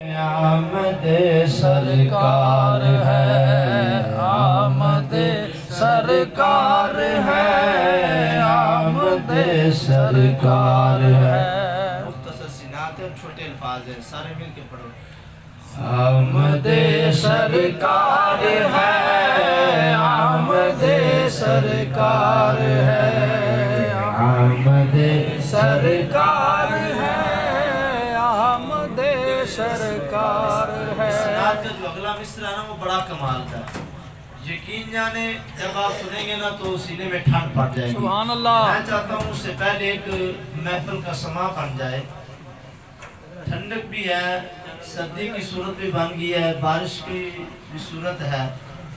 آمد سرکار ہے، آمد سرکار ہے، آمد سرکار ہے۔ مختصر سی نعت ہے، چھوٹے الفاظ ہیں، سارے مل کے پڑھو۔ آمد سرکار ہے، آمد سرکار ہے، آمد سرکار ہے، آمد سرکار ہے۔ اس نعت کا جو اگلا مصرع ہے نا وہ بڑا کمال کا ہے، یقین جانے جب آپ سنیں گے نا تو سینے میں ٹھنڈ پڑ جائے گی۔ سبحان اللہ۔ میں چاہتا ہوں اس سے پہلے ایک محفل کا سما بن جائے، ٹھنڈک بھی ہے، سردی کی صورت بھی بن گئی ہے، بارش کی بھی صورت ہے،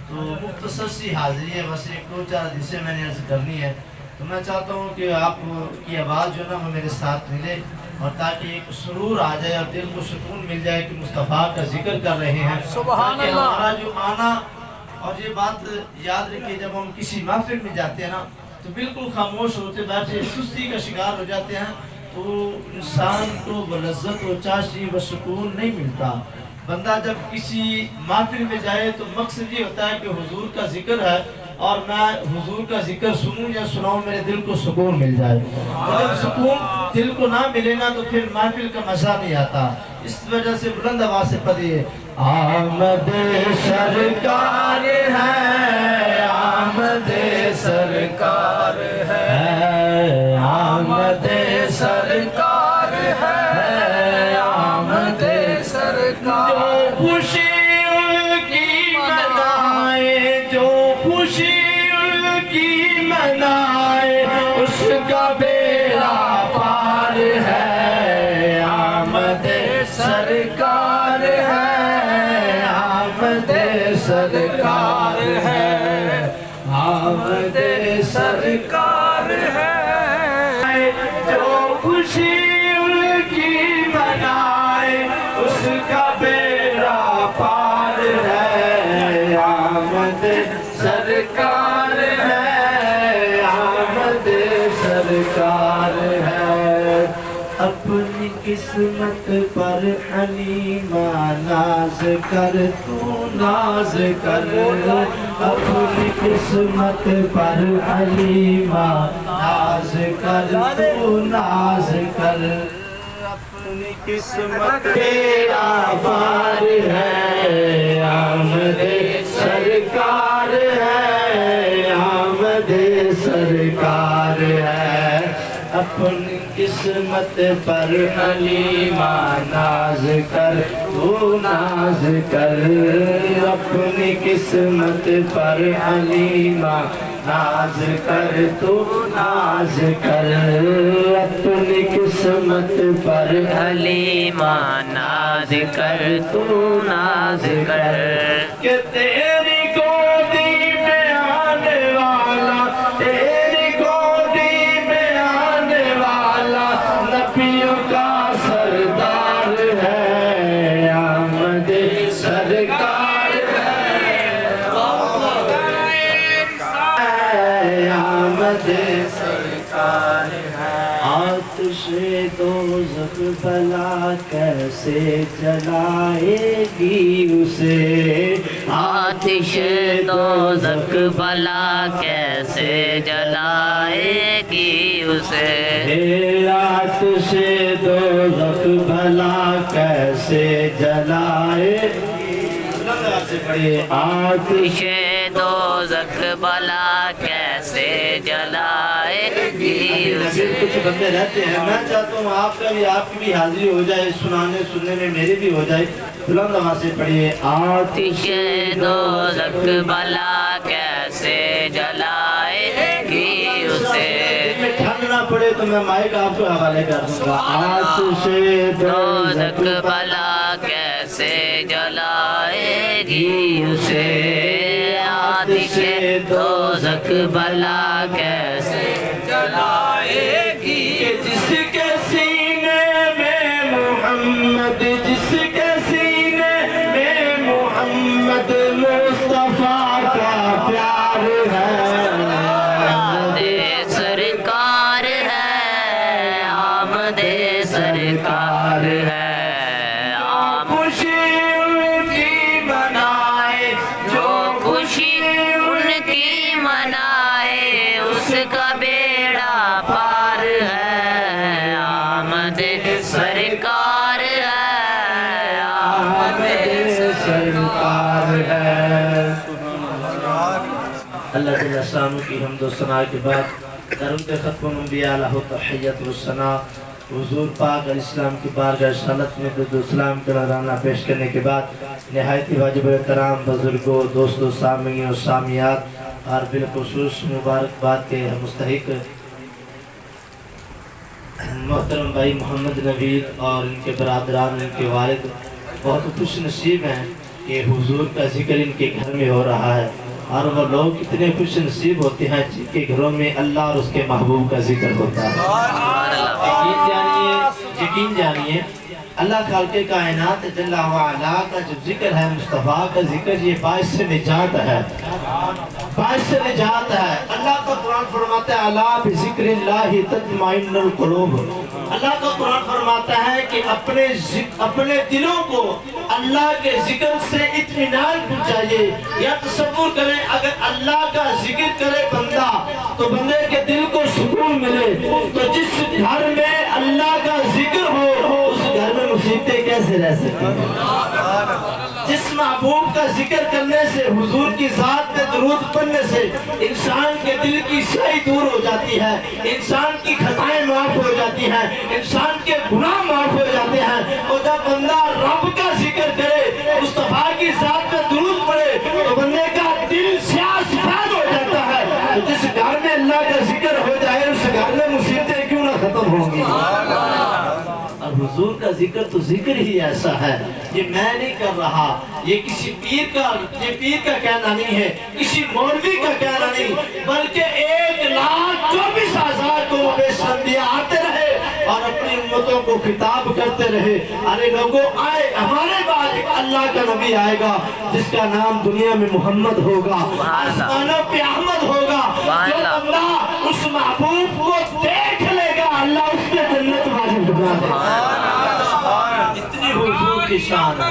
تو مختصر سی حاضری ہے، بس ایک دو چار حدیثیں میں نے عرض کرنی ہے، تو میں چاہتا ہوں کہ آپ کی آواز جو نا وہ میرے ساتھ ملے، اور تاکہ ایک سرور آ جائے اور دل کو سکون مل جائے کہ مصطفیٰ کا ذکر کر رہے ہیں۔ سبحان تاکہ اللہ۔ ہمارا جو آنا، اور یہ بات یاد رکھیے، جب ہم کسی محفل میں جاتے ہیں نا تو بالکل خاموش ہوتے بیٹھے سستی کا شکار ہو جاتے ہیں، تو انسان کو وہ لذت و چاشنی و سکون نہیں ملتا۔ بندہ جب کسی محفل میں جائے تو مقصد یہ ہوتا ہے کہ حضور کا ذکر ہے اور میں حضور کا ذکر سنوں یا سناؤں، میرے دل کو سکون مل جائے۔ اور جب سکون دل کو نہ ملے نا تو پھر محفل کا مزہ نہیں آتا۔ اس وجہ سے بلند آواز سے پڑھیے، آمد سرکار ہے، آمد سرکار ہے، آمد سرکار ہے، آمد سرکار۔ جو خوشی ان کی منائے، جو خوشی ان کی منائے، اس کا بیڑا پار ہے، آمد سرکار ہے، آمد سرکار ہے، آمد سرکار ہے۔ جو خوشی ان کی منائے، اس کا بیڑا پار ہے، آمد سرکار ہے، آمد سرکار ہے۔ اپنی قسمت پر حلیمہ ناز کر، تو ناز کر، اپنی قسمت پر حلیمہ ناز کر، تو ناز کر، اپنی قسمت تیرا بار ہے، آمد سرکار ہے، آمد سرکار ہے۔ اپنی قسمت پر حلیمہ ناز کر، تو ناز کر، اپنی قسمت پر حلیمہ ناز کر، تو ناز کر، اپنی قسمت پر حلیمہ ناز کر، تو ناز کر، کہ تیری گودی میں آنے والا، تیری گودی میں آنے والا نبیوں کا سردار ہے، آمد سرکار ہے، آمد سرکار ہے۔ آتش دوزخ بلا کیسے جلائے گی اسے، آتش دوزخ بلا کیسے جلائے گی اسے، آتش دوزخ بلا کیسے جلائے گی، آتش دوزخ بلا کیسے جلائے گی اسے۔ کچھ بندے رہتے ہیں، میں چاہتا ہوں آپ کا بھی، آپ کی بھی حاضری ہو جائے، سنانے سننے میں میری بھی ہو جائے۔ بلند آواز سے پڑھیے، آتش دوزخ بلا کیسے جلائے گی اسے، میں ٹھنڈ نہ پڑے تو میں مائک آپ کو حوالے کر دوں گا۔ آتش دوزخ بلا کیسے جلائے گی اسے، آتش دوزخ بلا کیسے جلائے گی، کہ جس کے سینے میں محمد، جس کے سینے میں محمد مصطفیٰ کا پیار ہے، آمد سرکار ہے، آمد سرکار ہے، خوشی ان کی منائے، جو خوشی ان کی منائے، اس کا بیڑا پار ہے، آمد سرکار ہے، آمد سرکار ہے۔ اللہ تعالیٰ السلام کی حمد و ثنا کے بعد درود ختم انبیاء علیہ تحیت و ثنا، حضور پاک علیہ السلام کی بارگاہ رسالت میں درود و سلام کا نذرانہ پیش کرنے کے بعد نہایت ہی واجب احترام بزرگوں، دوستوں، سامعین اور سامعات اور بالخصوص مبارکباد کے مستحق محترم بھائی محمد نوید اور ان کے برادران، ان کے والد بہت خوش نصیب ہیں کہ حضور کا ذکر ان کے گھر میں ہو رہا ہے، اور وہ لوگ کتنے خوش نصیب ہوتے ہیں جن کے گھروں میں اللہ اور اس کے محبوب کا ذکر ہوتا ہے۔ یقین جانیے اللہ خالق کائنات جل وعلا کا جو ذکر ہے، مصطفیٰ کا ذکر، یہ باعث سے نجات ہے، باعث سے نجات ہے۔ اللہ کا قرآن فرماتا ہے الا بذکر اللہ تطمئن القلوب۔ اللہ کا قرآن فرماتا ہے کہ اپنے دلوں کو اللہ کے ذکر سے اطمینان پہنچائیے۔ یا تصور کریں اگر اللہ کا ذکر کرے بندہ تو بندے کے دل کو سکون ملے، تو جس گھر میں اللہ کا ذکر ہو اس گھر میں مصیبتیں کیسے رہ سکتی ہیں؟ جس محبوب کا ذکر کرنے سے، حضور کی ذات پہ درود پڑھنے سے انسان کے دل کی سیاہی دور ہو جاتی ہے، انسان کی خطائیں معاف ہو جاتی ہیں، انسان کے گناہ معاف ہو جاتے ہیں۔ اور جب بندہ رب کا ذکر کرے، مصطفیٰ کی ذات پہ درود پڑھے، تو بندے کا دل سیاہ سفید ہو جاتا ہے۔ تو جس گھر میں اللہ کا ذکر ہو جائے اس گھر میں مصیبتیں کیوں نہ ختم ہوں گی۔ اور حضور کا ذکر تو ذکر ہی ایسا ہے، یہ میں نہیں کر رہا، یہ کسی پیر کا کہنا نہیں ہے، کسی مولوی کا کہنا نہیں، بلکہ 1,24,000 کو بے انبیاء آتے رہے اور اپنی امتوں کو خطاب کرتے رہے، ارے لوگوں آئے، ہمارے بعد ایک اللہ کا نبی آئے گا جس کا نام دنیا میں محمد ہوگا، آسمانوں پہ احمد ہوگا۔ جو بندہ اس محبوب کو دیکھ لے گا اللہ اس پہ جنت واجب بنا دے گا۔ اتنی حضور کی شان ہے۔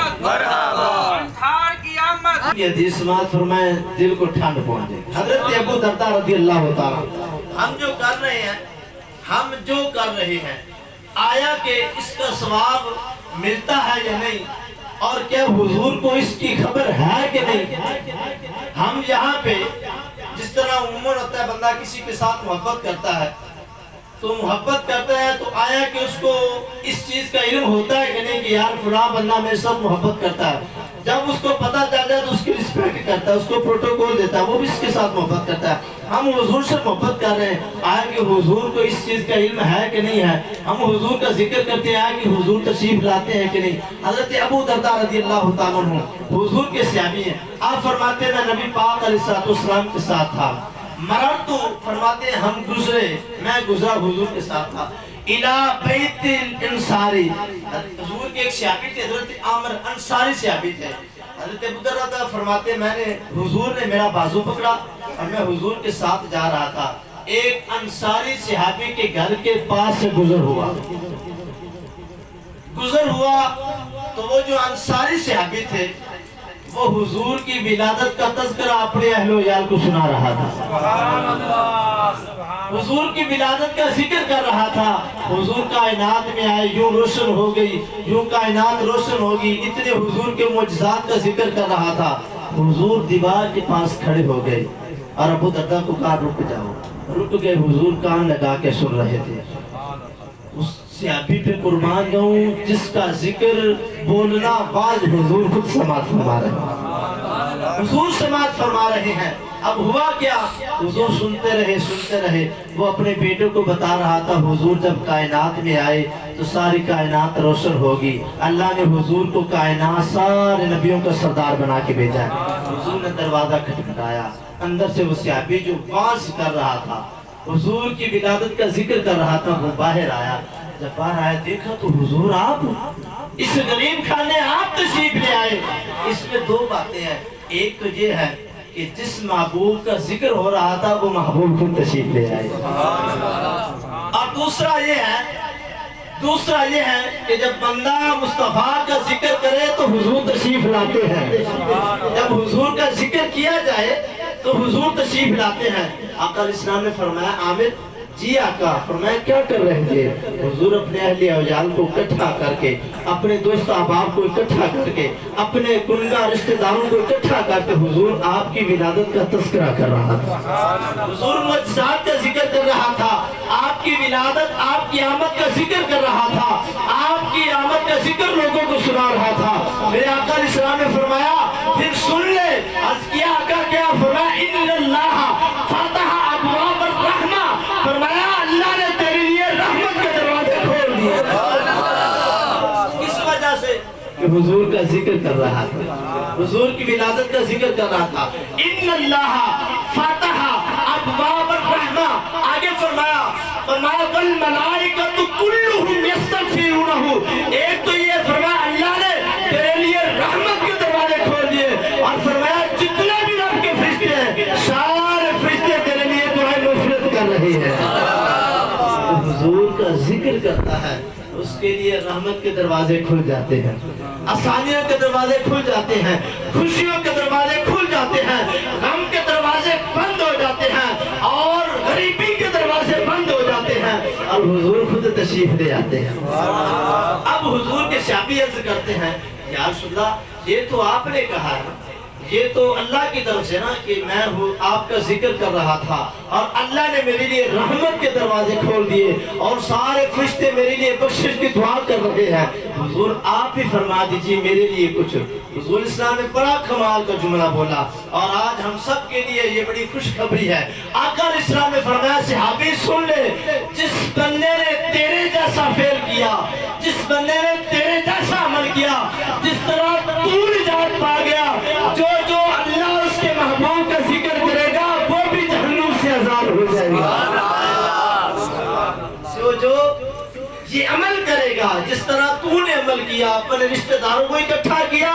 یہ حدیث سماعت فرمائے دل کو ٹھنڈ پہنچ جائے۔ حضرت ابو درداء رضی اللہ تعالیٰ، ہم جو کر رہے ہیں آیا کہ اس کا ثواب ملتا ہے یا نہیں، اور کیا حضور کو اس کی خبر ہے کہ نہیں۔ ہم یہاں پہ جس طرح عموماً ہوتا ہے بندہ کسی کے ساتھ محبت کرتا ہے تو محبت کرتا ہے تو آیا کہ اس کو اس چیز کا علم ہوتا ہے کہ نہیں کہ یار فلاں بندہ میرے ساتھ محبت کرتا ہے۔ جب اس کو پتہ چل جائے تو اس کی رسپیکٹ کرتا ہے، اس کو پروٹوکول دیتا ہے، وہ بھی اس کے ساتھ محبت کرتا ہے۔ ہم حضور سے محبت کر رہے ہیں، آیا کہ حضور کو اس چیز کا علم ہے کہ نہیں ہے۔ ہم حضور کا ذکر کرتے ہیں کہ حضور تشریف لاتے ہیں کہ نہیں۔ حضرت ابو درداء رضی اللہ تعالیٰ عنہ حضور کے صحابی ہیں، آپ فرماتے ہیں میں نبی پاک علیہ السلام کے ساتھ تھا، مرر تو فرماتے ہیں ہم گزرے، میں گزرا حضور کے ساتھ تھا، الى بیت الانصاری، حضور کے ایک صحابی تھے حضرت عامر انصاری صحابی تھے۔ حضرت ابو درداء فرماتے ہیں حضور نے میرا بازو پکڑا اور میں حضور کے ساتھ جا رہا تھا، ایک انصاری صحابی کے گھر کے پاس سے گزر ہوا تو وہ جو انصاری صحابی تھے وہ حضور کی ولادت کا تذکرہ اپنے اہل و عیال کو سنا رہا تھا، حضور کی ولادت کا ذکر کر رہا تھا۔ حضور کائنات میں آئے، یوں روشن ہو گئی، یوں کائنات روشن ہوگی، اتنے حضور کے معجزات کا ذکر کر رہا تھا۔ حضور دیوار کے پاس کھڑے ہو گئے اور ابو درداء کو کہا رک جاؤ، رک گئے۔ حضور کان لگا کے سن رہے تھے۔ اس صحابی پہ قربان جاؤں جس کا ذکر بولنا بعض حضور خود سماعت فرما رہے ہیں، حضور سماعت فرما رہے ہیں۔ اب ہوا کیا، حضور سنتے رہے۔ وہ اپنے بیٹے کو بتا رہا تھا حضور جب کائنات میں آئے تو ساری کائنات روشن ہوگی، اللہ نے حضور کو کائنات سارے نبیوں کا سردار بنا کے بھیجا ہے۔ حضور نے دروازہ کھٹکھٹایا، اندر سے وہ صحابی جو بانس کر رہا تھا، حضور کی ولادت کا ذکر کر رہا تھا، وہ باہر آیا۔ جب باہر آیا دیکھا تو حضور آپ اس غریب خانے آپ تشریف لے آئے۔ اس میں دو باتیں ہیں، ایک تو یہ ہے کہ جس محبوب کا ذکر ہو رہا تھا وہ محبوب خود تشریف لے آئے، اور دوسرا یہ ہے दूसरा ये है कि जब बंदा मुस्तफ़ा का जिक्र करे तो हुजूर तशरीफ लाते हैं। जब हुजूर का जिक्र किया जाए तो हुजूर तशरीफ लाते हैं। आका इस्लाम ने फरमाया आमिर जी आका, फरमाया क्या कर रहे थे? हुजूर अपने अहले औजाल को इकट्ठा करके, अपने दोस्त अहबाब को इकट्ठा करके, अपने कुनगा रिश्तेदारों को इकट्ठा करके हुजूर आपकी विलादत का तस्करा कर रहा था। हुजूर मुअज्जिज़ात का जिक्र कर रहा था, आपकी विलादत, आपकी आमद का जिक्र कर रहा था, आपकी आमद का जिक्र लोगों को सुना रहा था। मेरे आका इस्लाम ने फरमाया फिर सुन ले। अर्ज़ किया आका क्या? फरमाया इन्नल्लाह फतह अबवाब अर्रहमा, फरमाया अल्लाह ने तेरे लिए रहमत के दरवाजे खोल दिए। किस वजह से? कि हुजूर का जिक्र कर रहा था, हुजूर की विलादत का जिक्र कर रहा था। इन्नल्लाह फतह अबवाब अर्रहमा, आगे फरमाया वल मलाइकतु कुल्लुहुम यस्तगफिरूनहु, एक तो ये फरमाया अल्लाह ने तेरे लिए रहमत के दरवाजे खोल दिए, और फरमाया जितने भी रब के फरिश्ते हैं सारे फरिश्ते तेरे लिए दुआएं मग़फ़िरत कर रहे हैं। हुजूर का जिक्र करता है उसके लिए रहमत के दरवाजे खुल जाते हैं, आसानियों के दरवाजे खुल जाते हैं, खुशियों के दरवाजे खुल जाते हैं, गम के दरवाजे बंद हो जाते हैं, और गरीबी के दरवाजे बंद हो जाते हैं, और हुजूर खुद तशरीफ ले आते हैं। अब हुजूर के शाबी अर्ज करते हैं या रसूलल्लाह, ये तो आपने कहा है, ये तो अल्लाह की तरफ से ना कि मैं हूँ आपका जिक्र कर रहा था और अल्लाह ने मेरे लिए रहमत के दरवाजे खोल दिए और सारे फरिश्ते मेरे लिए बख्शिश की दुआ कर रहे हैं। हुजूर आप ही फरमा दीजिए मेरे लिए कुछ। हुजूर इस्लाम ने बड़ा कमाल का जुमला बोला और आज हम सब के लिए ये बड़ी खुशखबरी है। आका इस्लाम ने फरमाया सहाबी सुन ले, जिस बंदे ने तेरे जैसा फेल किया, जिस बंदे ने तेरे जैसा अमल किया, जिस तरह तू निजात पा गया, जो जो अल्लाह उसके महबूब का जिक्र करेगा वो भी जहन्नुम से आजाद हो जाएगा। जो ये अमल करेगा जिस तरह तूने अमल किया, अपने रिश्तेदारों को इकट्ठा किया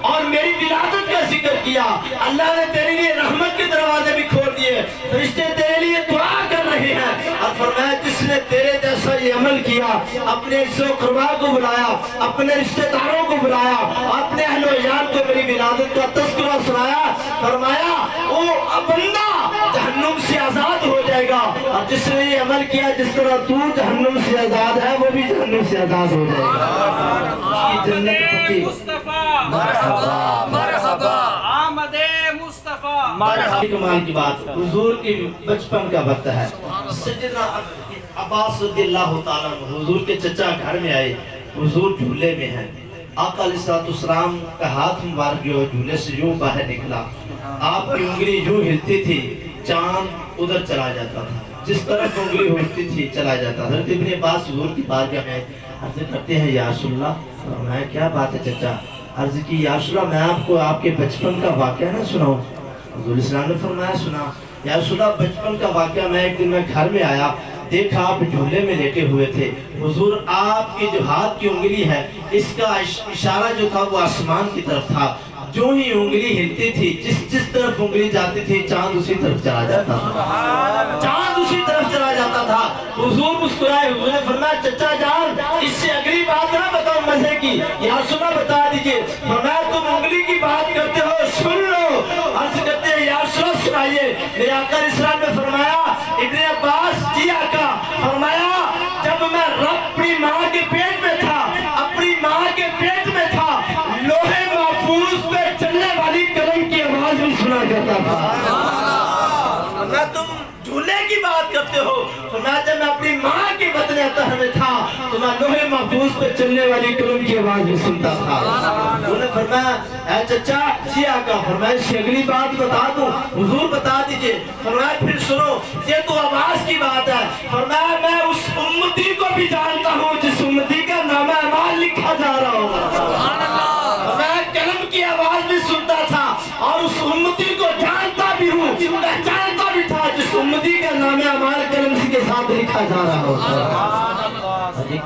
और मेरी विलादत का जिक्र किया, अल्लाह ने तेरे लिए रहमत के दरवाजे भी खोल दिए, फरिश्ते तेरे लिए दुआ कर रहे हैं। और फरमाया जिसने तेरे जैसा ये अमल किया, अपने इज़्ज़ो-क़ुरबा को बुलाया, अपने रिश्तेदारों को बुलाया, अपने अहल-ओ-याल को मेरी विलादत का तज़किरा सुनाया, फरमाया वो बंदा जहन्नुम से आजाद हो जाएगा। और जिसने ये अमल किया जिस तरह तू जहन्नुम से आजाद है वो भी जहन्नुम से आजाद हो जाएगा। जन्नत पक्की। मरहबा मरहबा आमदे मुस्तफा मरहबा। कमाल की बात, हुजूर की बचपन का वक्त है। सैयदना अब्बास रज़ियल्लाहु ताला अन्हु हुजूर के चचा घर में आए, हुजूर झूले में हैं। आका अलैहिस्सलाम का हाथ मुबारक जो झूले से यूं बाहर निकला, आपकी उंगली यूं हिलती थी, चांद उधर चला जाता था, जिस तरफ उंगली हिलती थी चला जाता। हज़रत इब्न अब्बास हुजूर की बारगाह में अर्ज़ करते हैं या रसूलल्लाह, फरमाया क्या बात है चचा? अर्ज़ की या रसूलल्लाह मैं आपको आपके बचपन का वाक़या ना सुनाऊं? हुजूर इस्लाम ने फरमाया सुना। या रसूलल्लाह बचपन का वाक़या, मैं एक दिन मैं घर में आया, देखा आप झूले में लेटे हुए थे, हुजूर आपकी जो हाथ की उंगली है इसका इशारा जो था वो आसमान की तरफ था, जो ही उंगली हिलती थी जिस तरफ उंगली जाती थी चांद उसी तरफ चला जाता था, चांद उसी तरफ चला जाता था। हुजूर मुस्कुराए, हुजूर ने फरमाया चचा जान इससे अगली बात ना बताओ मजे की, यहाँ सुना बता दीजिए। फरमाया तुम उंगली की बात करते हो, सुन लो। अर्ज़ करते हैं या रसूल सुनाइए। मेरे आका इस्लाम ने फरमाया इब्न अब्बास जी आका, फरमाया जब मैं अपनी माँ के पेट में था, अपनी माँ के पेट में था, लोहे महफूज पे चलने वाली कलम की आवाज भी सुना करता था। ना तुम झूले की बात करते हो, फरमाया जब मैं अपनी माँ के बतने अतः में था तो मैं लोहे महफूज पे चलने वाली कलम की आवाज भी सुनता था। उन्होंने फरमाया ऐ चचा जी आका, फरमाया इससे अगली बात बता दूं? हुजूर बता दीजिए। फरमाया फिर सुनो, ये तो आवाज की बात है। फरमाया मैं उस उम्मती को भी जानता हूँ जिस उम्मती का नाम अमाल लिखा जा रहा होगा। मैं कलम की आवाज भी सुनता था और उस उम्मती को जानता भी हूँ, पहचानता भी था जिस उम्मती का नाम अमाल कलम के साथ लिखा जा रहा होगा।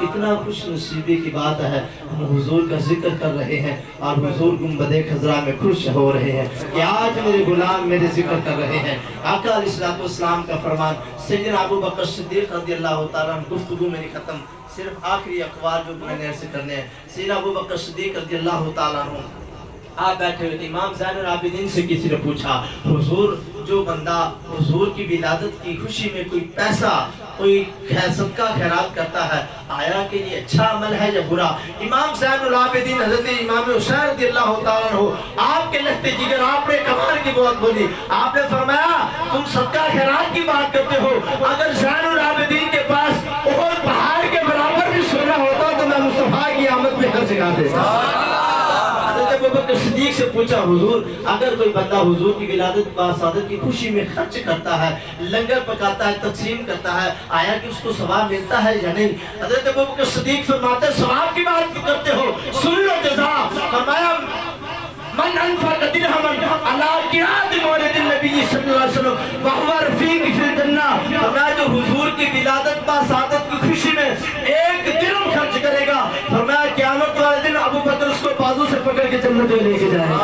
कितना खुश नसीबी की बात है, हम हुजूर का जिक्र कर रहे हैं और हुजूर गुंबद खजरा में खुश हो रहे हैं कि आज मेरे गुलाम मेरे जिक्र कर रहे हैं। आका अलैहिस्सलाम का फरमान, सैयदना अबू बकर सिद्दीक रज़ियल्लाहु ताला अन्हु, गुफ्तगू मेरी खत्म, सिर्फ आखिरी अक़वाल जो मैंने ऐसे करने हैं। सैयदना अबू बकर सिद्दीक रज़ियल्लाहु ताला अन्हु आप बैठे हुए थे, इमाम ज़ैनुल आबिदीन से किसी ने पूछा, हुजूर जो बंदा हुजूर की विलादत की खुशी में कोई पैसा कोई सदका खैरात करता है, आया कि ये अच्छा अमल है या बुरा? इमाम ज़ैनुल आबिदीन हज़रत इमाम हुसैन रज़ियल्लाहु ताला अन्हु आपके लहते जिगर, आपने कमाल की बात बोली। आपने फरमाया तुम सदका खैरात की बात करते हो, अगर ज़ैनुल आबिदीन के पास और पहाड़ के बराबर भी सोना होता तो मैं मुस्तफा की आमद में खर्च कर देता। अबू बकर सिद्दीक से पूछा, हुजूर अगर कोई बंदा हुजूर की विलादत बासादत की खुशी में खर्च करता है, लंगर पकाता है, तकसीम करता है, आया कि उसको सवाब मिलता है या नहीं? हज़रत अबू बकर सिद्दीक फरमाते, सवाब की बात करते हो, सुन लो जज़ा। फरमाया मन अनफक़ दिरहमन अला क़िरात मौलिदिन नबी सल्लल्लाहु अलैहि वसल्लम वहुवा रफ़ीक़ फिल जन्नह। फरमाया जो हुजूर की विलादत बासादत की खुशी में एक दिरहम खर्च करेगा, फरमाया क़यामत वाले दिन अबू बकर उसको बाजू से पकड़ के जन्नत में लेके जाएगा।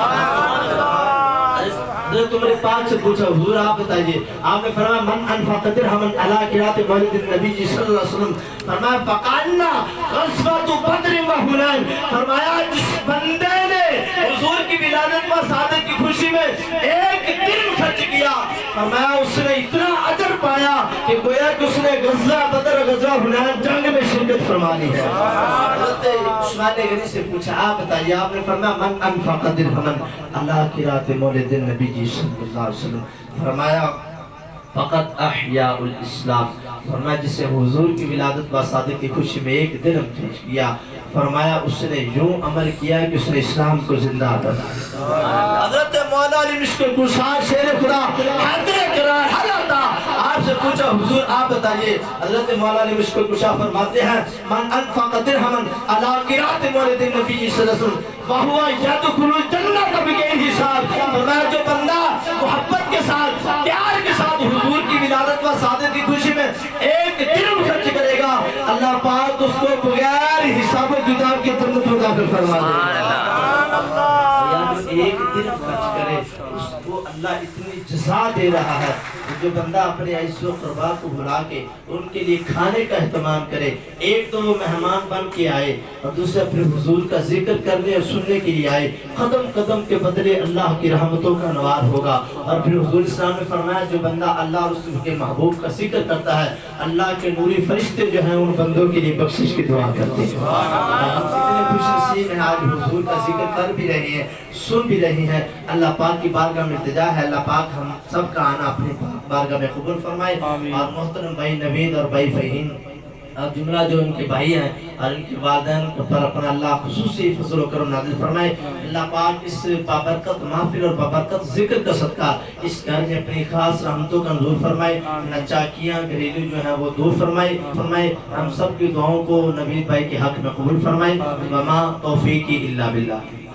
तुमने पाक से पूछा, हुजूर आप बताइए। आपने फरमाया मन अनफक़ दिरहमन अला क़िरात मौलिदिन नबी सल्लल्लाहु अलैहि वसल्लम। फरमाया फ़क़अन्ना ग़ज़वतु बद्र व हुनैन। फरमाया जिस बंदे ने हुजूर की विलादत व सादत की खुशी में एक दिन खर्च किया, फरमाया उसने इतना अजर पाया कि गोया कि उसने ग़ज़वा बद्र ग़ज़वा हुनैन जंग में शिरकत फरमा ली है। हज़रत उस्मान गनी से पूछा, आप बताइए। आपने फरमाया मन अनफक़ दिरहमन अला क़िरात मौलिदिन नबी सल्लल्लाहु अलैहि वसल्लम। फरमाया फ़क़त अहयाउल इस्लाम। फरमाया जिसे हुजूर की विलादत बासादत की खुशी में एक दिन खर्च किया, फरमाया उसने यूं अमल किया कि उसने इस्लाम को जिंदा कर दिया। हज़रत मौला अली मिश्किल कुशार शेर खुदा हैदर करार हलाता आपसे पूछा, हुजूर आप बताइए। हज़रत मौला अली मिश्किल कुशार फरमाते हैं मन अनफ़क़ दिरहमन अला क़िरात मौलिदिन नबी सल्लल्लाहु अलैहि वसल्लम वहुवा यदखुलुल जन्नत बिग़ैर हिसाब। फरमाया जो बंदा मोहब्बत के साथ प्यार के साथ हुजूर की विलादत व सादत की खुशी में एक दिरहम खर्च करेगा, अल्लाह पाक उसको बगैर हिसाब किताब के जन्नत में दाखिल फरमा देगा। एक दिन खर्च करे उसको अल्लाह इतनी जज़ा दे रहा है। जो बंदा अपने अज़ीज़ व क़रबा को बुला के उनके लिए खाने का एहतमाम करे, एक तो वो मेहमान बन के आए और दूसरे अपने हुजूर का जिक्र करने और सुनने के लिए आए, कदम कदम के बदले अल्लाह की रहमतों का नवार होगा। और फिर हुजूर इस्लाम ने फरमाया जो बंदा अल्लाह और उसके महबूब का जिक्र करता है, अल्लाह के नूरी फरिश्ते जो हैं उन बंदों के लिए बख्शिश की दुआ करते हैं। कितने खुशनसीब हैं आज हुजूर का जिक्र कर भी रहे हैं, सुन भी रहे हैं। अल्लाह पाक की बारगाह में इल्तिजा है, अल्लाह पाक हम सब का आना अपनी बारगाह में कबूल फरमाए। और मोहतरम भाई नवीद और भाई फ़हीम और जुमला जो उनके भाई हैं और उनके वालिदैन पर अपना अल्लाह खुसूसी फज़ल व करम नाज़िल फरमाए। अल्लाह पाक इस बाबरकत महफिल और बाबरकत जिक्र का सदका इस घर में अपनी खास रहमतों का नज़ूल फरमाए, नचाकियाँ घरेलू जो है वो दूर फरमाए। हम सब की दुआओं को नवीद भाई के हक में कबूल फरमाए। वमा तौफीकी इल्ला बिल्लाह।